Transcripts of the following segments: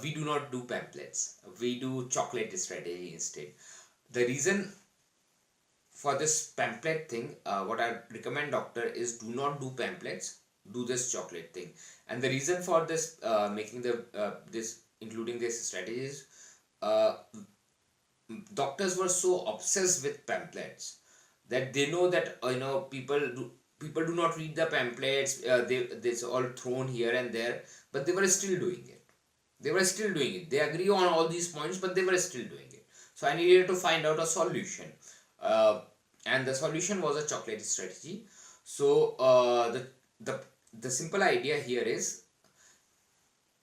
we do not do pamphlets. We do chocolate strategy instead. The reason for this pamphlet thing, what I recommend doctor is do not do pamphlets, do this chocolate thing. And the reason for this making the this including this strategies, uh, doctors were so obsessed with pamphlets that they know that people do not read the pamphlets. It's all thrown here and there, but they were still doing it. They agree on all these points, but they were still doing it. So I needed to find out a solution, uh, and the solution was a chocolate strategy. So the the simple idea here is,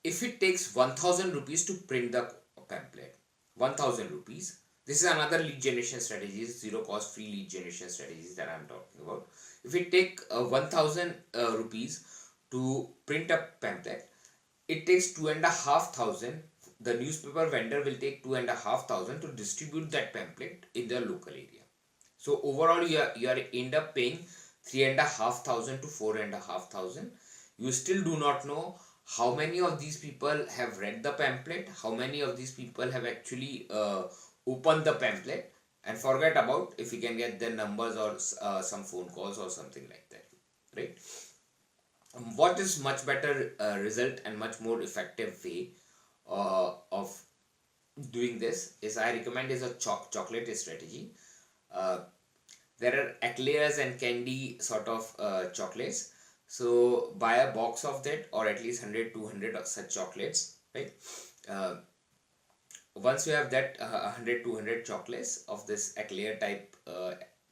if it takes 1000 rupees to print the pamphlet, 1000 rupees, this is another lead generation strategies, zero cost free lead generation strategies that I'm talking about. If it take 1000 rupees to print a pamphlet, it takes 2500. The newspaper vendor will take 2500 to distribute that pamphlet in their local area. So overall you are end up paying 3500 to 4500. You still do not know how many of these people have read the pamphlet, how many of these people have actually opened the pamphlet, and forget about if you can get their numbers or some phone calls or something like that, right? What is much better result and much more effective way of doing this is, I recommend is a chocolate strategy. uh, there are eclairs and candy sort of chocolates. So buy a box of that, or at least 100 200 of such chocolates, right? uh, Once you have that 100 200 chocolates of this eclair type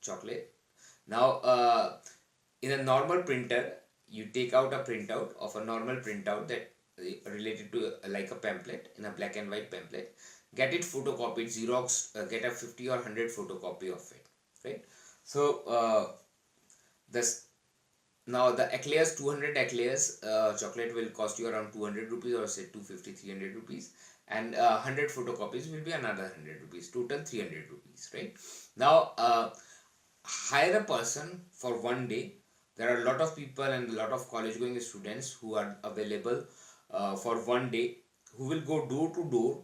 chocolate, now in a normal printer, you take out a printout of a normal printout that related to like a pamphlet, in a black and white pamphlet, get it photocopied, xerox, get a 50 or 100 photocopy of it, right? So this now the eclairs, 200 eclairs chocolate will cost you around 200 rupees, or say 250 300 rupees, and 100 photocopies will be another 100 rupees, total 300 rupees, right? Now hire a person for one day. There are a lot of people and a lot of college going students who are available for one day, who will go door to door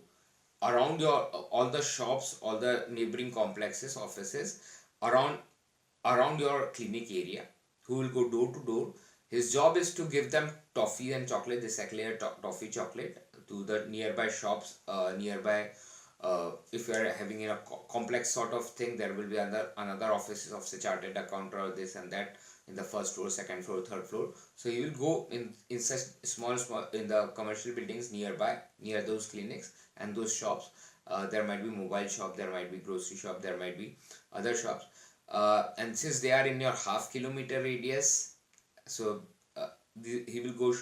around your all the shops, all the neighboring complexes, offices around your clinic area, who will go door to door. His job is to give them toffee and chocolate, this eclair toffee chocolate, to the nearby shops, nearby. If you are having in a complex sort of thing, there will be another offices of say chartered accountant or this and that in the first floor, second floor, third floor. So you will go in such small in the commercial buildings nearby, near those clinics and those shops. There might be mobile shop, there might be grocery shop, there might be other shops, and since they are in your half-kilometer radius, so he will go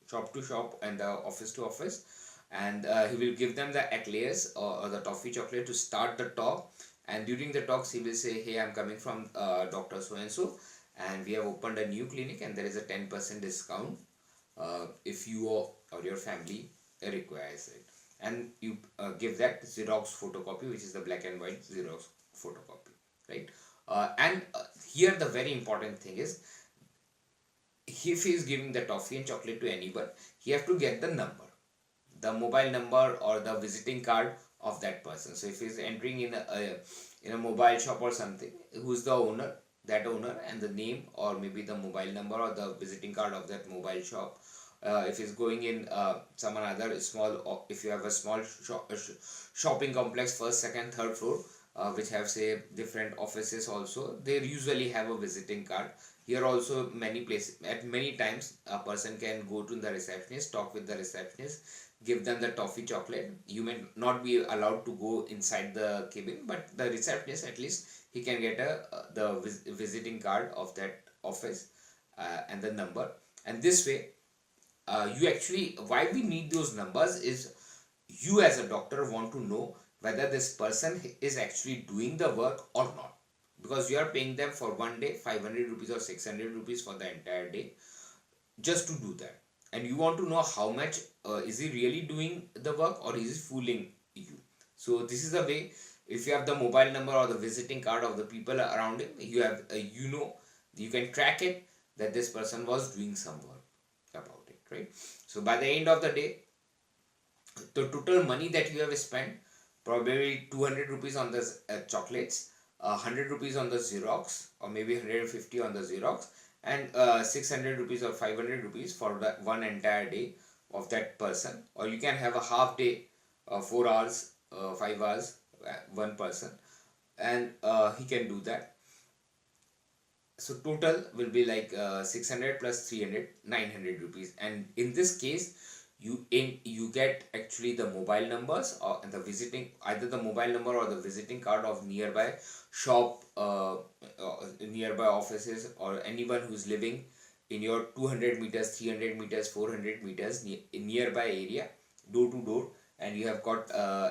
shop to shop and office to office, and he will give them the eclairs or the toffee chocolate to start the talk. And during the talks he will say, hey, I'm coming from Dr. So and so, and we have opened a new clinic and there is a 10% discount if you or your family requires it. And you give that xerox photocopy, which is the black and white xerox photocopy, right? And here the very important thing is, if he is giving the toffee and chocolate to anyone, he have to get the number, the mobile number or the visiting card of that person. So if he is entering in a mobile shop or something, who's the owner, that owner, and the name or maybe the mobile number or the visiting card of that mobile shop. If he's going in some another small, if you have a small shopping complex, first, second, third floor, which have say different offices also, they usually have a visiting card. Here also many places, at many times a person can go to the receptionist, talk with the receptionist, give them the toffee chocolate. You may not be allowed to go inside the cabin, but the receptionist, at least he can get the visiting card of that office and the number. And this way you actually, why we need those numbers is, you as a doctor want to know whether this person is actually doing the work or not, because you are paying them for one day 500 rupees or 600 rupees for the entire day just to do that, and you want to know how much is he really doing the work or is he fooling you. So this is the way. If you have the mobile number or the visiting card of the people around him, you have you can track it that this person was doing some work about it, right? So by the end of the day, the total money that you have spent, probably 200 rupees on the chocolates, 100 rupees on the Xerox, or maybe 150 on the Xerox, and 600 rupees or 500 rupees for the one entire day of that person. Or you can have a half day, 4 hours, 5 hours, one person, and he can do that. So total will be like 600 plus 300, 900 rupees. And in this case, you get actually the mobile numbers or and the visiting, either the mobile number or the visiting card of nearby shop, nearby offices, or anyone who's living in your 200 meters, 300 meters, 400 meters in nearby area, door to door. And you have got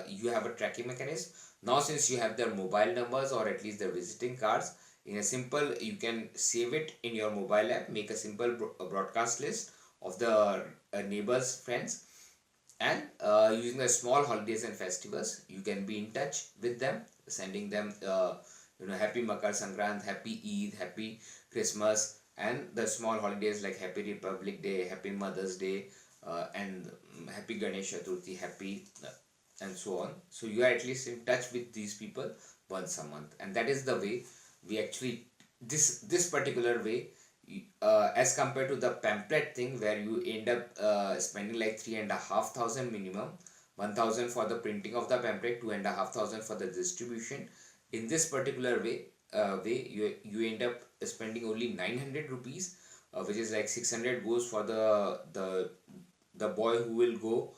you have a tracking mechanism. Now since you have their mobile numbers or at least their visiting cards, in a simple, you can save it in your mobile app, make a simple broadcast list of the neighbors, friends, and using the small holidays and festivals, you can be in touch with them, sending them happy Makar Sankrant, happy Eid, happy Christmas, and the small holidays like happy Republic Day, happy Mother's Day, and happy Ganesh Chaturthi, happy and so on. So you are at least in touch with these people once a month, and that is the way we actually, this particular way, as compared to the pamphlet thing where you end up spending like 3,500 minimum, 1,000 for the printing of the pamphlet, 2,500 for the distribution. In this particular way you end up spending only 900 rupees, which is like 600 goes for the boy who will go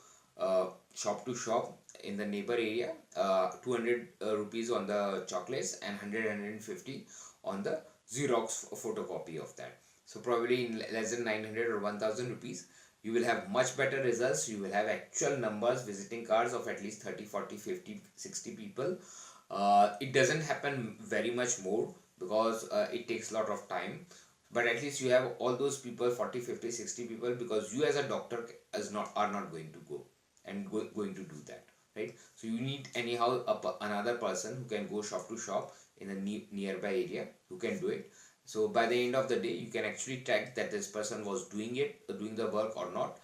shop to shop in the neighbor area, 200 rupees on the chocolates, and 150 on the Xerox photocopy of that. So probably in less than 900 or 1,000 rupees, you will have much better results. You will have actual numbers, visiting cards of at least 30, 40, 50, 60 people. It doesn't happen very much more because it takes a lot of time, but at least you have all those people, 40, 50, 60 people, because you as a doctor are not going to go and going to do that, right? So you need anyhow another person who can go shop to shop in a nearby area, who can do it. So by the end of the day, you can actually track that this person was doing the work or not,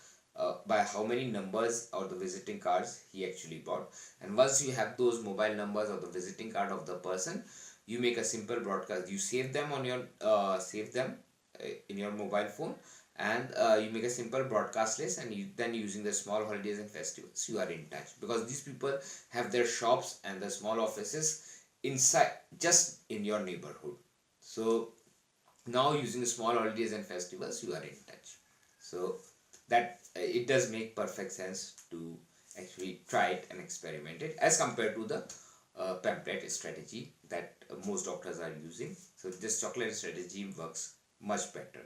by how many numbers or the visiting cards he actually bought. And once you have those mobile numbers or the visiting card of the person, you make a simple broadcast. You save them on your in your mobile phone, and you make a simple broadcast list, and then using the small holidays and festivals, you are in touch, because these people have their shops and the small offices inside, just in your neighborhood. So now using the small holidays and festivals, you are in touch. So that it does make perfect sense to actually try it and experiment it, as compared to the pamphlet strategy that most doctors are using. So this chocolate strategy works much better.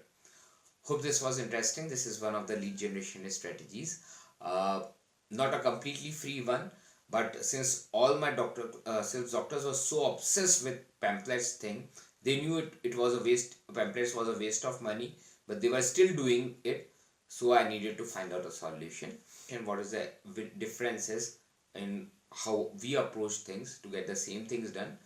Hope this was interesting. This is one of the lead generation strategies, not a completely free one, but since all my since doctors were so obsessed with pamphlets thing, they knew it was a waste. Pamphlets was a waste of money, but they were still doing it. So I needed to find out a solution, and what is the differences in how we approach things to get the same things done